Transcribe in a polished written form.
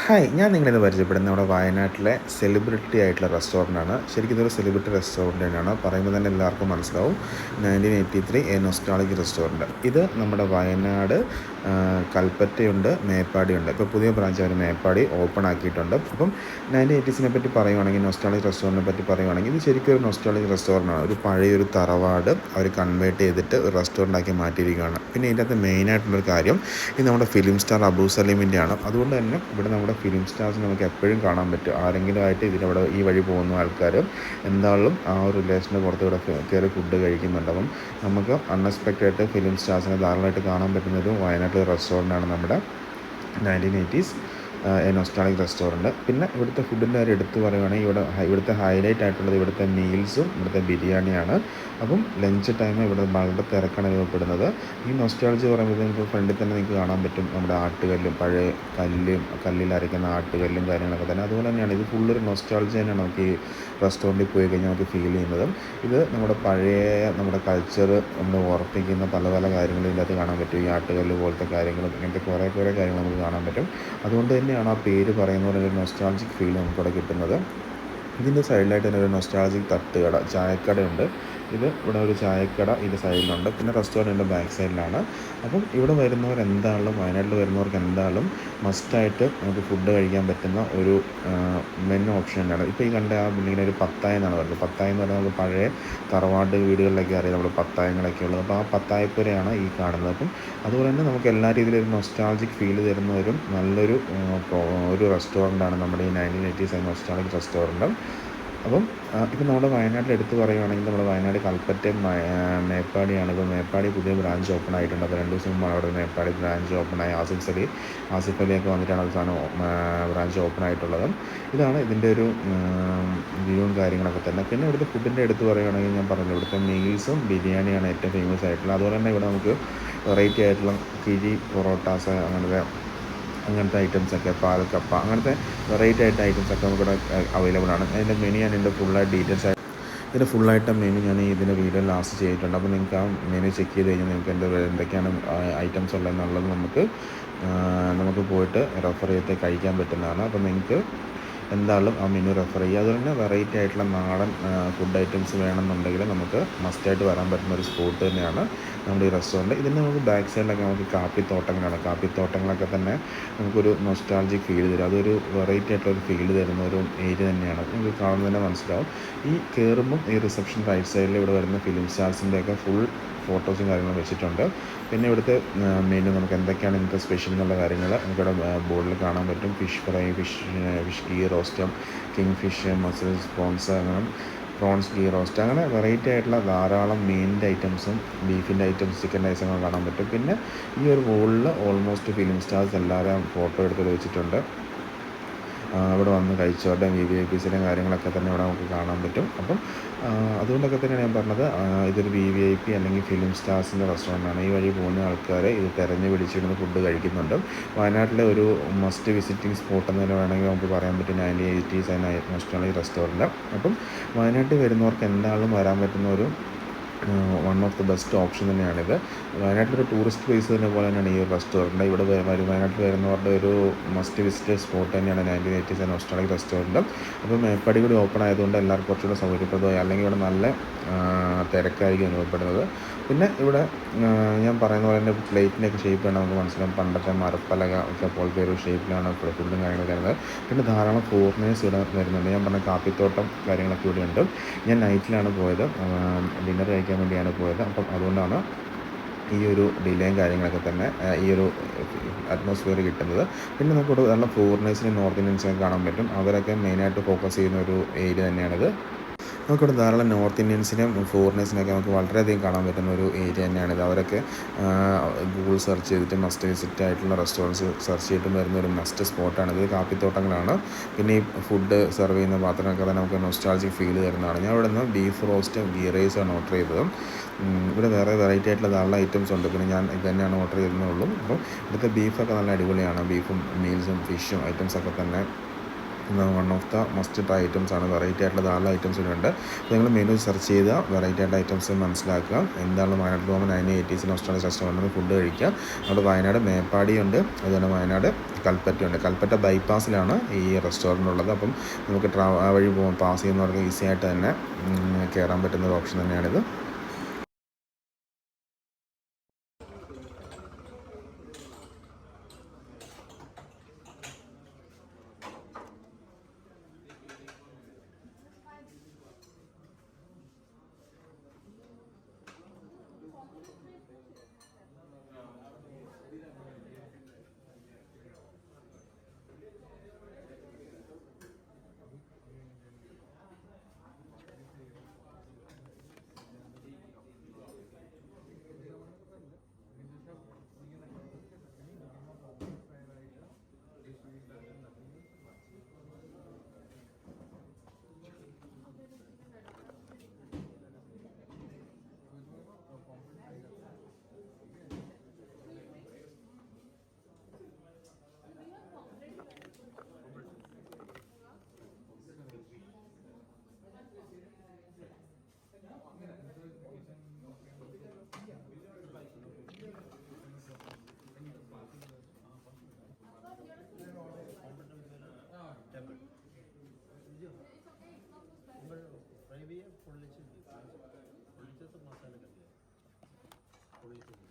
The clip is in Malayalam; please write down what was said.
ഹായ്, ഞാൻ നിങ്ങളിന്ന് പരിചയപ്പെടുന്നത് നമ്മുടെ വയനാട്ടിലെ സെലിബ്രിറ്റി ആയിട്ടുള്ള റെസ്റ്റോറൻ്റാണ്. ശരിക്കും ഇതൊരു സെലിബ്രിറ്റി റെസ്റ്റോറൻറ്റ് തന്നെയാണ്. പറയുമ്പോൾ തന്നെ എല്ലാവർക്കും മനസ്സിലാവും. 1983 എ നൊസ്റ്റാൾജിക് റെസ്റ്റോറൻറ്റ്. ഇത് നമ്മുടെ വയനാട് കൽപ്പറ്റയുണ്ട്, മേപ്പാടിയുണ്ട്. ഇപ്പോൾ പുതിയ ബ്രാഞ്ച് അവർ മേപ്പാടി ഓപ്പൺ ആക്കിയിട്ടുണ്ട്. അപ്പം 1980സിനെ പറ്റി പറയുവാണെങ്കിൽ, നൊസ്റ്റാൾജിക് റെസ്റ്റോറൻറ്റിനെ പറ്റി പറയുവാണെങ്കിൽ ഇത് ശരിക്കും ഒരു നൊസ്റ്റാൾജിക് റെസ്റ്റോറൻ്റാണ്. ഒരു പഴയൊരു തറവാട് അവർ കൺവേർട്ട് ചെയ്തിട്ട് ഒരു റെസ്റ്റോറൻ്റ് ആക്കി മാറ്റിയിരിക്കുകയാണ്. പിന്നെ ഇതിൻ്റെ അകത്ത് മെയിനായിട്ടുള്ളൊരു കാര്യം ഇത് നമ്മുടെ ഫിലിം സ്റ്റാർ അബു സലീമിൻ്റെ ആണ്. അതുകൊണ്ട് തന്നെ ഇവിടെ നമ്മുടെ ഫിലിം സ്റ്റാർസ് നമുക്ക് എപ്പോഴും കാണാൻ പറ്റും. ആരെങ്കിലും ആയിട്ട് ഇതിലവിടെ ഈ വഴി പോകുന്ന ആൾക്കാർ എന്തായാലും ആ ഒരു റിലേഷൻ്റെ പുറത്ത് ഇവിടെ കയറി ഫുഡ് കഴിക്കുന്നുണ്ട്. അപ്പം നമുക്ക് അൺഎക്സ്പെക്റ്റഡ് ആയിട്ട് ഫിലിം സ്റ്റാർസിനെ ധാരാളമായിട്ട് കാണാൻ പറ്റുന്നൊരു വയനാട്ടിലെ റെസ്റ്റോറൻ്റാണ് നമ്മുടെ 1980s നൊസ്റ്റാൾജിക് റെസ്റ്റോറൻറ്റ്. പിന്നെ ഇവിടുത്തെ ഫുഡിൻ്റെ കാര്യം എടുത്ത് പറയുകയാണെങ്കിൽ ഇവിടുത്തെ ഹൈലൈറ്റ് ആയിട്ടുള്ളത് ഇവിടുത്തെ മീൽസും ഇവിടുത്തെ ബിരിയാണിയാണ്. അപ്പം ലഞ്ച് ടൈം ഇവിടെ വളരെ തിരക്കാണ് അനുഭവപ്പെടുന്നത്. ഈ നൊസ്റ്റാൾജി പറയുമ്പോൾ നിങ്ങൾക്ക് ഫ്രണ്ടിൽ തന്നെ നിങ്ങൾക്ക് കാണാൻ പറ്റും നമ്മുടെ ആട്ടുകല്ലും പഴയ കല്ലിൽ അരയ്ക്കുന്ന ആട്ടുകല്ലും കാര്യങ്ങളൊക്കെ തന്നെ. അതുപോലെ തന്നെയാണ് ഇത് ഫുള്ളൊരു നൊസ്റ്റാൾജി തന്നെയാണ് നമുക്ക് ഈ റെസ്റ്റോറൻറ്റിൽ പോയി കഴിഞ്ഞാൽ നമുക്ക് ഫീൽ ചെയ്യുന്നത്. ഇത് നമ്മുടെ കൾച്ചർ നമ്മൾ ഓർപ്പിക്കുന്ന പല പല കാര്യങ്ങളും ഇതിനകത്ത് കാണാൻ പറ്റും. ഈ ആട്ടുകല്ല് പോലത്തെ കാര്യങ്ങളും ഇങ്ങനത്തെ കുറേ കാര്യങ്ങൾ നമുക്ക് കാണാൻ പറ്റും. അതുകൊണ്ട് തന്നെയാണ് ആ പേര് പറയുന്ന പോലെ ഒരു നൊസ്റ്റാൾജിക് ഫീൽ നമുക്കിവിടെ കിട്ടുന്നത്. ഇതിൻ്റെ സൈഡിലായിട്ട് തന്നെ ഒരു നൊസ്റ്റാൾജിക് തട്ടുകട ചായക്കടയുണ്ട്. ഇവിടെ ഒരു ചായക്കട ഇതിൻ്റെ സൈഡിലുണ്ട്. പിന്നെ റെസ്റ്റോറൻറ്റിൻ്റെ ബാക്ക് സൈഡിലാണ്. അപ്പം ഇവിടെ വയനാട്ടിൽ വരുന്നവർക്ക് എന്തായാലും മസ്റ്റായിട്ട് നമുക്ക് ഫുഡ് കഴിക്കാൻ പറ്റുന്ന ഒരു മെനു ഓപ്ഷൻ തന്നെയാണ്. ഇപ്പോൾ ഈ കണ്ട ആ ബിൽഡിങ്ങിന് ഒരു പത്തായം എന്നാണ് പറയുന്നത്. പത്തായം എന്ന് പറഞ്ഞാൽ നമുക്ക് പഴയ തറവാട് വീടുകളിലൊക്കെ അറിയാം നമ്മൾ പത്തായങ്ങളൊക്കെ ഉള്ളത്. അപ്പോൾ ആ പത്തായപ്പുരയാണ് ഈ കാണുന്നത്. അപ്പം അതുപോലെ തന്നെ നമുക്ക് എല്ലാ രീതിയിലും ഒരു നൊസ്റ്റാൾജിക് ഫീൽ തരുന്ന നല്ലൊരു ഒരു റെസ്റ്റോറൻറ്റാണ് നമ്മുടെ ഈ 1980s നൊസ്റ്റാൾജിക് റെസ്റ്റോറൻറ്റ്. അപ്പം ഇപ്പം നമ്മുടെ വയനാട്ടിൽ എടുത്ത് പറയുകയാണെങ്കിൽ നമ്മുടെ വയനാട് കൽപ്പറ്റയും മേപ്പാടിയാണ്. ഇപ്പോൾ മേപ്പാടി പുതിയ ബ്രാഞ്ച് ഓപ്പൺ ആയിട്ടുണ്ട്. അപ്പോൾ 2 ദിവസം മുമ്പാണ് അവിടെ മേപ്പാടി ബ്രാഞ്ച് ഓപ്പണായി. ആസിഫ് അലിയൊക്കെ വന്നിട്ടാണ് അവസാനം ബ്രാഞ്ച് ഓപ്പൺ ആയിട്ടുള്ളത്. ഇതാണ് ഇതിൻ്റെ ഒരു വ്യൂവും കാര്യങ്ങളൊക്കെ തന്നെ. പിന്നെ ഇവിടുത്തെ ഫുഡിൻ്റെ എടുത്ത് പറയുകയാണെങ്കിൽ ഞാൻ പറഞ്ഞു ഇവിടുത്തെ മീൽസും ബിരിയാണിയാണ് ഏറ്റവും ഫേമസ് ആയിട്ടുള്ളത്. അതുപോലെ തന്നെ ഇവിടെ നമുക്ക് വെറൈറ്റി ആയിട്ടുള്ള കിഴി പൊറോട്ടാസ് അങ്ങനത്തെ ഐറ്റംസൊക്കെ പാൽക്കപ്പ അങ്ങനത്തെ വെറൈറ്റി ആയിട്ട് ഐറ്റംസൊക്കെ നമുക്കിവിടെ അവൈലബിൾ ആണ്. അതിൻ്റെ മെനു ഞാൻ ഇതിൻ്റെ ഫുള്ളായിട്ട് മെനു ഞാൻ ഇതിൻ്റെ വീഡിയോ ലാസ്റ്റ് ചെയ്തിട്ടുണ്ട്. അപ്പോൾ നിങ്ങൾക്ക് ആ മെനു ചെക്ക് ചെയ്ത് കഴിഞ്ഞാൽ നിങ്ങൾക്ക് എന്തൊക്കെയാണ് ഐറ്റംസ് ഉള്ളതെന്നുള്ളത് നമുക്ക് പോയിട്ട് റെഫർ ചെയ്ത് കഴിക്കാൻ പറ്റുന്നതാണ്. അപ്പോൾ നിങ്ങൾക്ക് എന്തായാലും ആ മെനു റെഫർ ചെയ്യുക. അതുപോലെ തന്നെ വെറൈറ്റി ആയിട്ടുള്ള നാടൻ ഫുഡ് ഐറ്റംസ് വേണമെന്നുണ്ടെങ്കിൽ നമുക്ക് മസ്റ്റായിട്ട് വരാൻ പറ്റുന്ന ഒരു സ്പോട്ട് തന്നെയാണ് നമ്മുടെ ഈ റെസ്റ്റോറൻറ്റ്. ഇതിൻ്റെ നമുക്ക് ബാക്ക് സൈഡിലൊക്കെ നമുക്ക് കാപ്പിത്തോട്ടങ്ങളൊക്കെ തന്നെ നമുക്കൊരു നൊസ്റ്റാൾജിക് ഫീൽ തരും. അതൊരു വെറൈറ്റി ആയിട്ടുള്ളൊരു ഫീൽ തരുന്ന ഒരു ഏരിയ തന്നെയാണ്. നമുക്ക് കാണുമ്പോൾ തന്നെ മനസ്സിലാവും. ഈ കയറുമ്പം ഈ റിസപ്ഷൻ റൈറ്റ് സൈഡിൽ ഇവിടെ വരുന്ന ഫിലിം സ്റ്റാർസിൻ്റെയൊക്കെ ഫുൾ ഫോട്ടോസും കാര്യങ്ങളും വെച്ചിട്ടുണ്ട്. പിന്നെ ഇവിടുത്തെ മെനു നമുക്ക് എന്തൊക്കെയാണ് ഇന്നത്തെ സ്പെഷ്യൽ എന്നുള്ള കാര്യങ്ങൾ നമുക്കിവിടെ ബോർഡിൽ കാണാൻ പറ്റും. ഫിഷ് ഫ്രൈ, ഫിഷ് ഗീ റോസ്റ്റം, king fish, mussels, prawns ghee roast അങ്ങനെ വെറൈറ്റി ആയിട്ടുള്ള ധാരാളം മീനിൻ്റെ ഐറ്റംസും ബീഫിൻ്റെ ഐറ്റംസ് ചിക്കൻ്റെ ഐറ്റംസും കാണാൻ പറ്റും. പിന്നെ ഈ ഒരു ബോർഡിൽ ഓൾമോസ്റ്റ് ഫിലിം സ്റ്റാർസ് എല്ലാവരും ഫോട്ടോ എടുത്ത് വെച്ചിട്ടുണ്ട്. ഇവിടെ വന്ന് കഴിച്ചവരുടെ VVIPസിൻ്റെ കാര്യങ്ങളൊക്കെ തന്നെ ഇവിടെ നമുക്ക് കാണാൻ പറ്റും. അപ്പം അതുകൊണ്ടൊക്കെ തന്നെയാണ് ഞാൻ പറഞ്ഞത് ഇതൊരു VVIP അല്ലെങ്കിൽ ഫിലിം സ്റ്റാർസിൻ്റെ റെസ്റ്റോറൻ്റാണ്. ഈ വഴി പോകുന്ന ആൾക്കാർ ഇത് തിരഞ്ഞ് പിടിച്ചിരുന്ന് ഫുഡ് കഴിക്കുന്നുണ്ട്. വയനാട്ടിലെ ഒരു മസ്റ്റ് വിസിറ്റിംഗ് സ്പോട്ട് എന്ന് വേണമെങ്കിൽ നമുക്ക് പറയാൻ പറ്റും 1980s നൊസ്റ്റാൾജിക് റെസ്റ്റോറൻറ്റ്. അപ്പം വയനാട്ടിൽ വരുന്നവർക്ക് എന്തായാലും വരാൻ പറ്റുന്ന ഒരു one of the best option തന്നെയാണിത്. വയനാട്ടിലൊരു ടൂറിസ്റ്റ് പ്ലേസ് തന്നെ പോലെ തന്നെയാണ് ഈ ഒരു റെസ്റ്റോറൻറ്റ്. ഇവിടെ വയനാട്ടിൽ വരുന്നവരുടെ ഒരു മസ്റ്റ് വിസിറ്റ് സ്പോട്ട് തന്നെയാണ് 1980s നൊസ്റ്റാൾജിക് റെസ്റ്റോറൻറ്റ്. അപ്പോൾ മേപ്പാടി കൂടി ഓപ്പൺ ആയതുകൊണ്ട് എല്ലാവർക്കും കുറച്ചുകൂടെ സൗകര്യപ്രദമായി. അല്ലെങ്കിൽ ഇവിടെ നല്ല തിരക്കായിരിക്കും അനുഭവപ്പെടുന്നത്. പിന്നെ ഇവിടെ ഞാൻ പറയുന്ന പോലെ തന്നെ പ്ലേറ്റിൻ്റെയൊക്കെ ഷേപ്പ് വേണം നമുക്ക് മനസ്സിലാവും. പണ്ടത്തെ മരപ്പലക ഒക്കെ പോലത്തെ ഒരു ഷേപ്പിലാണ് ഫുഡും കാര്യങ്ങളൊക്കെ വരുന്നത്. പിന്നെ ധാരാളം ഫോറിനേഴ്സ് ഇവിടെ വരുന്നുണ്ട്. ഞാൻ പറഞ്ഞ കാപ്പിത്തോട്ടം കാര്യങ്ങളൊക്കെ ഇവിടെ ഉണ്ട്. ഞാൻ നൈറ്റിലാണ് പോയത്, ഡിന്നർ കഴിക്കാൻ വേണ്ടിയാണ് പോയത്. അപ്പം അതുകൊണ്ടാണ് ഈ ഒരു ഡിലേയും കാര്യങ്ങളൊക്കെ തന്നെ ഈ ഒരു അറ്റ്മോസ്ഫിയർ കിട്ടുന്നത്. പിന്നെ നമുക്കിവിടെ നല്ല ഫോറിനേഴ്സിനും നോർത്ത് ഇന്ത്യൻസിനൊക്കെ കാണാൻ പറ്റും. അവരൊക്കെ മെയിനായിട്ട് ഫോക്കസ് ചെയ്യുന്ന ഒരു ഏരിയ തന്നെയാണിത്. നമുക്കിവിടെ ധാരാളം നോർത്ത് ഇന്ത്യൻസിനെയും ഫോറിനേഴ്സിനെയൊക്കെ നമുക്ക് വളരെയധികം കാണാൻ പറ്റുന്ന ഒരു ഏരിയ തന്നെയാണിത്. അവരൊക്കെ ഗൂഗിൾ സെർച്ച് ചെയ്തിട്ട് മസ്റ്റ് വിസിറ്റ് ആയിട്ടുള്ള റെസ്റ്റോറൻറ്റ്സ് സെർച്ച് ചെയ്തിട്ടും വരുന്ന ഒരു മസ്റ്റ് സ്പോട്ടാണിത്. കാപ്പിത്തോട്ടങ്ങളാണ്. പിന്നെ ഈ ഫുഡ് സെർവ് ചെയ്യുന്ന പാത്രങ്ങളൊക്കെ തന്നെ നമുക്ക് നൊസ്റ്റാൾജിക് ഫീൽ തരുന്നതാണ്. ഞാൻ ഇവിടെ നിന്ന് ബീഫ് റോസ്റ്റും ഗീ റൈസാണ് ഓർഡർ ചെയ്തത്. ഇവിടെ വേറെ വെറൈറ്റി ആയിട്ടുള്ള ധാരാളം ഐറ്റംസ് ഉണ്ട്. പിന്നെ ഞാൻ ഇത് തന്നെയാണ് ഓർഡർ ചെയ്തതേ. അപ്പോൾ ഇവിടുത്തെ ബീഫൊക്കെ നല്ല അടിപൊളിയാണ്. ബീഫും മീൽസും ഫിഷും ഐറ്റംസൊക്കെ തന്നെ one of the must try items ആണ്. വെറൈറ്റി ആയിട്ടുള്ള ധാരാളം ഐറ്റംസ് ഇവിടെ ഉണ്ട്. അപ്പോൾ നിങ്ങൾ മെനു സെർച്ച് ചെയ്ത് വെറൈറ്റി ആയിട്ടുള്ള ഐറ്റംസ് മനസ്സിലാക്കുക. എന്താണ് വയനാട്ടിൽ പോകുമ്പോൾ 1980s നൊസ്റ്റാൾജിക് റെസ്റ്റോറൻറ്റിൽ ഫുഡ് കഴിക്കുക. അവിടെ വയനാട് മേപ്പാടിയുണ്ട്, അതുപോലെ വയനാട് കൽപ്പറ്റയുണ്ട്. കൽപ്പറ്റ ബൈപ്പാസിലാണ് ഈ റെസ്റ്റോറൻ്റ് ഉള്ളത്. അപ്പം നമുക്ക് ആ വഴി പാസ് ചെയ്യുന്നവർക്ക് ഈസി ആയിട്ട് തന്നെ കയറാൻ പറ്റുന്ന ഒരു ഓപ്ഷൻ തന്നെയാണിത്. फ्राई भी है, फोड़ लीजिए तो मसाले कर दिया फोड़ लीजिए